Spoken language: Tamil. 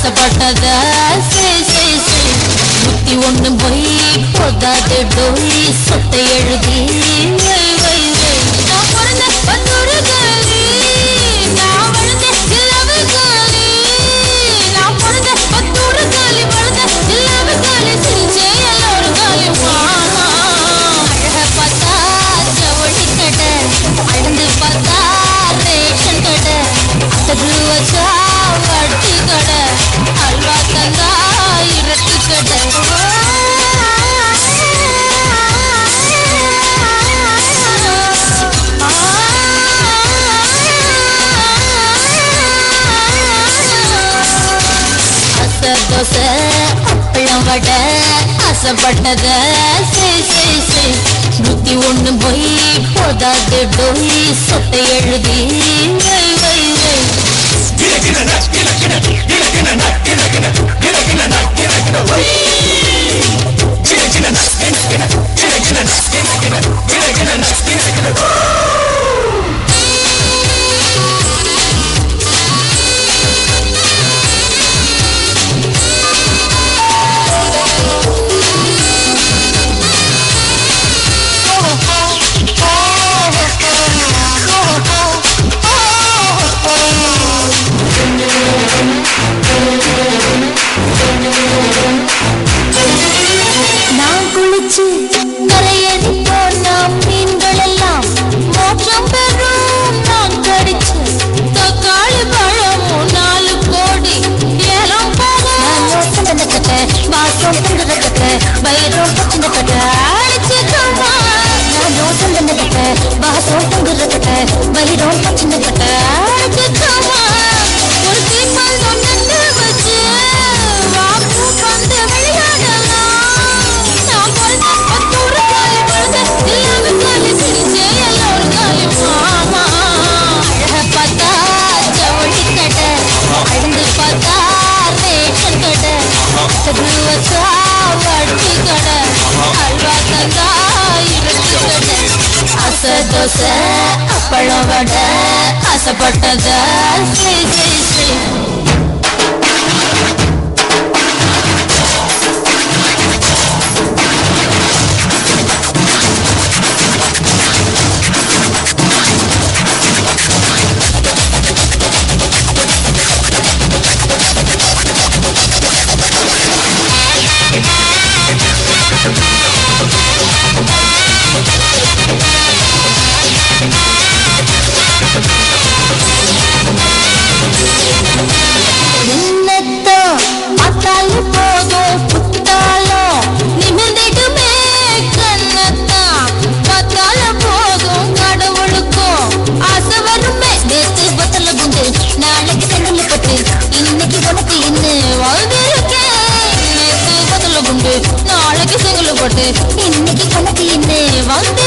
ஆசைப்பட்டத முத்தி ஒண்ணு போய் போதாது டோய் சொத்தை எழுதி வை வை வை நான் பிறந்த பத்தோடு காலி நான் வளர்ந்த இல்லாம காலி நான் பிறந்த பத்தோடு காலி வளர்ந்த இல்லாம காலி சிரிச்சே எல்லாரும் காலி அழக பார்த்தா ஜவுளி கடை அழந்து பார்த்தா ரேஷன் கடை அசகு வச்சா வட்டி கடை அல்வா தந்தா இரட்டு கடை தோசை அப்பளம் வடை ஆசைப்பட்டத நூத்தி ஒண்ணு போய் போதாது டோய் சொத்தை எழுதி வை வை வை நான் குளிச்சு கரையேறி போனா மீன்கள் எல்லாம் மோட்சம் பெறும் நான் கடிச்சு தக்காளி பழமும் 4 கோடி ஏலம் போகட்ட பாசம் தந்துடக்கட்ட பயிரும் பச்சுடக்கட்ட அடிச்சுக்கமா நான் தந்துடக்கட்ட பாசம் தந்துடக்கட்ட பயிரும் பச்சுடக்கட்ட அடிச்சுக்கமா ஒரு தீர்மான் ஒன்று வச்சு வாக்கு வந்து விளையாடலாம் நான் பிறந்த பத்தூறு காலி வளர்ந்த எல்லாமே காலி சிரிச்சே எல்லாரும் காலி மாமா அழக பார்த்தா ஜவுளி கடை அழந்து பார்த்தா ரேஷன் கடை அசகு வச்சா வட்டி கடை அல்வா தந்தா இரட்டு கடை அசை தோசை அப்பளம் வடை ஆசைப்பட்டத நாளைக்கு செங்கல் போட்டு இன்னைக்கு கணக்கு என்ன வந்து